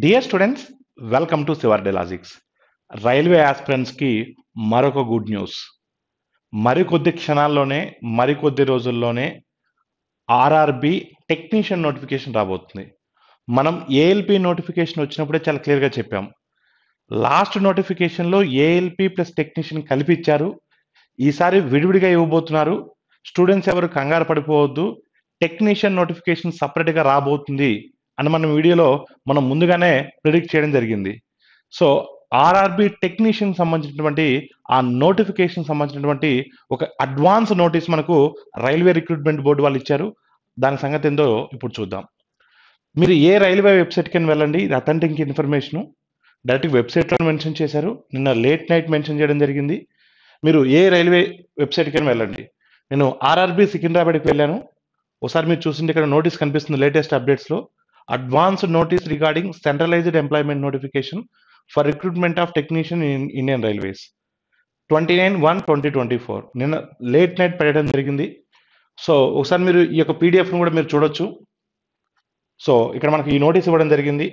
Dear students, welcome to శివార్డే logics. Railway ఆస్పిరెంట్స్కి మరొక గుడ్ న్యూస్. మరికొద్ది క్షణాల్లోనే మరికొద్ది రోజుల్లోనే ఆర్ఆర్బి టెక్నీషియన్ నోటిఫికేషన్ రాబోతుంది. మనం ఏఎల్పి నోటిఫికేషన్ వచ్చినప్పుడే చాలా క్లియర్గా చెప్పాం. లాస్ట్ నోటిఫికేషన్లో ఏఎల్పి ప్లస్ టెక్నీషియన్ కలిపి ఇచ్చారు. ఈసారి విడివిడిగా ఇవ్వబోతున్నారు. స్టూడెంట్స్ ఎవరు కంగారు పడిపోవద్దు. టెక్నీషియన్ నోటిఫికేషన్ సపరేట్గా రాబోతుంది అని మనం వీడియోలో మనం ముందుగానే ప్రిడిక్ట్ చేయడం జరిగింది. సో ఆర్ఆర్బి టెక్నీషియన్ సంబంధించినటువంటి ఆ నోటిఫికేషన్ సంబంధించినటువంటి ఒక అడ్వాన్స్ నోటీస్ మనకు రైల్వే రిక్రూట్మెంట్ బోర్డు వాళ్ళు ఇచ్చారు. దాని సంగతి ఏందో ఇప్పుడు చూద్దాం. మీరు ఏ రైల్వే వెబ్సైట్కి వెళ్ళండి, ఇది అథెంటిక్ ఇన్ఫర్మేషను డైరెక్ట్ వెబ్సైట్లో మెన్షన్ చేశారు. నిన్న లేట్ నైట్ మెన్షన్ చేయడం జరిగింది. మీరు ఏ రైల్వే వెబ్సైట్కి వెళ్ళండి. నేను ఆర్ఆర్బి సికింద్రాబాద్కి వెళ్ళాను. ఒకసారి మీరు చూసింటే ఇక్కడ నోటీస్ కనిపిస్తుంది. లేటెస్ట్ అప్డేట్స్లో advanced notice regarding centralized employment notification for recruitment of technician in Indian railways 29/1/2024 నిన్న లేట్ నైట్ పెట్టడం జరిగింది. సో ఒకసారి మీరు ఈ యొక్క పీడిఎఫ్ను కూడా మీరు చూడొచ్చు. సో ఇక్కడ మనకి ఈ నోటీస్ ఇవ్వడం జరిగింది.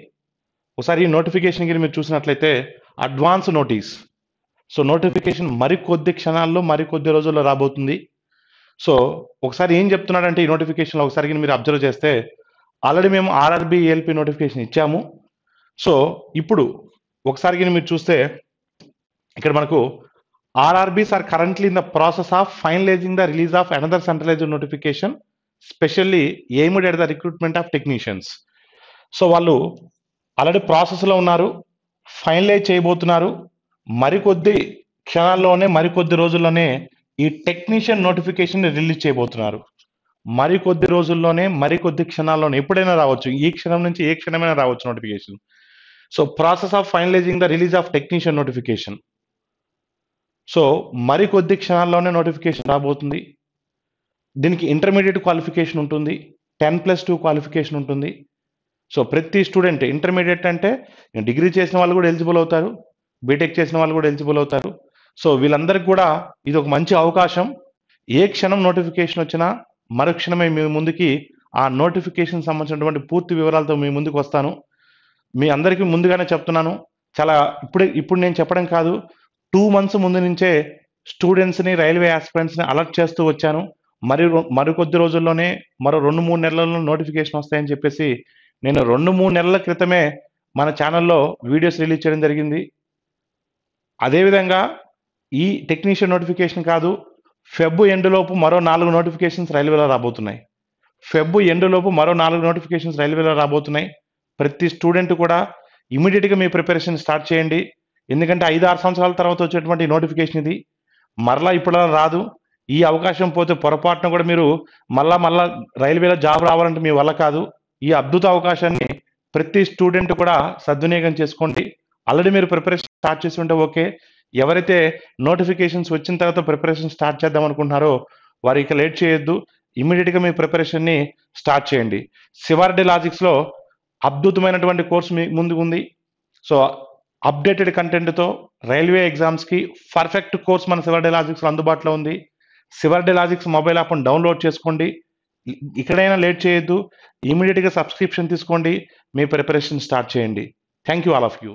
ఒకసారి ఈ నోటిఫికేషన్ కి మీరు చూసినట్లయితే అడ్వాన్స్ నోటీస్. సో నోటిఫికేషన్ మరికొద్ది క్షణాల్లో మరికొద్ది రోజుల్లో రాబోతుంది. సో ఒకసారి ఏం చెప్తున్నాడంటే ఈ నోటిఫికేషన్లో ఒకసారి మీరు అబ్జర్వ్ చేస్తే ఆల్రెడీ మేము ఆర్ఆర్బి ఏఎల్పి నోటిఫికేషన్ ఇచ్చాము. సో ఇప్పుడు ఒకసారి మీరు చూస్తే ఇక్కడ మనకు RRBs are currently in the process of finalising the release of another centralised notification specially aimed at the recruitment of technicians. So వాళ్ళు ఆల్రెడీ ప్రాసెస్లో ఉన్నారు, ఫైనలైజ్ చేయబోతున్నారు. మరికొద్ది క్షణాల్లోనే మరికొద్ది రోజుల్లోనే ఈ టెక్నీషియన్ నోటిఫికేషన్ రిలీజ్ చేయబోతున్నారు. మరికొద్ది రోజుల్లోనే మరికొద్ది క్షణాల్లోనే ఎప్పుడైనా రావచ్చు. ఈ క్షణం నుంచి ఏ క్షణమైనా రావచ్చు notification. So process of finalising the release of technician notification. So మరికొద్ది క్షణాల్లోనే నోటిఫికేషన్ రాబోతుంది. దీనికి ఇంటర్మీడియట్ క్వాలిఫికేషన్ ఉంటుంది, 10+2 క్వాలిఫికేషన్ ఉంటుంది. సో ప్రతి స్టూడెంట్ ఇంటర్మీడియట్ అంటే డిగ్రీ చేసిన వాళ్ళు కూడా ఎలిజిబుల్ అవుతారు, బీటెక్ చేసిన వాళ్ళు కూడా ఎలిజిబుల్ అవుతారు. సో వీళ్ళందరికీ కూడా ఇది ఒక మంచి అవకాశం. ఏ క్షణం నోటిఫికేషన్ వచ్చినా మరుక్షణమే మీ ముందుకి ఆ నోటిఫికేషన్ సంబంధించినటువంటి పూర్తి వివరాలతో మీ ముందుకు వస్తాను. మీ అందరికీ ముందుగానే చెప్తున్నాను. చాలా ఇప్పుడు నేను చెప్పడం కాదు, 2 months ముందు నుంచే స్టూడెంట్స్ని రైల్వే ఆస్పిరెంట్స్ని అలర్ట్ చేస్తూ వచ్చాను. మరికొద్ది రోజుల్లోనే మరో 2-3 నెలల్లో నోటిఫికేషన్ వస్తాయని చెప్పేసి నేను 2-3 నెలల క్రితమే మన ఛానల్లో వీడియోస్ రిలీజ్ చేయడం జరిగింది. అదేవిధంగా ఈ టెక్నీషియన్ నోటిఫికేషన్ కాదు, ఫెబ్ ఎండ్లోపు మరో 4 నోటిఫికేషన్స్ రైల్వేలో రాబోతున్నాయి. ఫెబ్ ఎండ్లోపు మరో 4 నోటిఫికేషన్స్ రైల్వేలో రాబోతున్నాయి. ప్రతి స్టూడెంట్ కూడా ఇమీడియట్గా మీ ప్రిపరేషన్ స్టార్ట్ చేయండి. ఎందుకంటే 5-6 సంవత్సరాల తర్వాత వచ్చేటువంటి నోటిఫికేషన్ ఇది. మరలా ఇప్పుడు రాదు. ఈ అవకాశం పోతే పొరపాటున కూడా మీరు మళ్ళా రైల్వేలో జాబ్ రావాలంటే మీ వల్ల కాదు. ఈ అద్భుత అవకాశాన్ని ప్రతి స్టూడెంట్ కూడా సద్వినియోగం చేసుకోండి. ఆల్రెడీ మీరు ప్రిపరేషన్ స్టార్ట్ చేసి ఉంటే ఓకే. ఎవరైతే నోటిఫికేషన్స్ వచ్చిన తర్వాత ప్రిపరేషన్ స్టార్ట్ చేద్దాం అనుకుంటున్నారో వారు ఇక లేట్ చేయొద్దు. ఇమీడియట్గా మీ ప్రిపరేషన్ని స్టార్ట్ చేయండి. శివార్డే లాజిక్స్లో అద్భుతమైనటువంటి కోర్సు మీ ముందుకు ఉంది. సో అప్డేటెడ్ కంటెంట్తో రైల్వే ఎగ్జామ్స్కి పర్ఫెక్ట్ కోర్స్ మన శివార్డే లాజిక్స్లో అందుబాటులో ఉంది. శివార్డే లాజిక్స్ మొబైల్ యాప్ను డౌన్లోడ్ చేసుకోండి. ఇక్కడైనా లేట్ చేయొద్దు. ఇమీడియట్గా సబ్స్క్రిప్షన్ తీసుకోండి, మీ ప్రిపరేషన్ స్టార్ట్ చేయండి. Thank you all of you.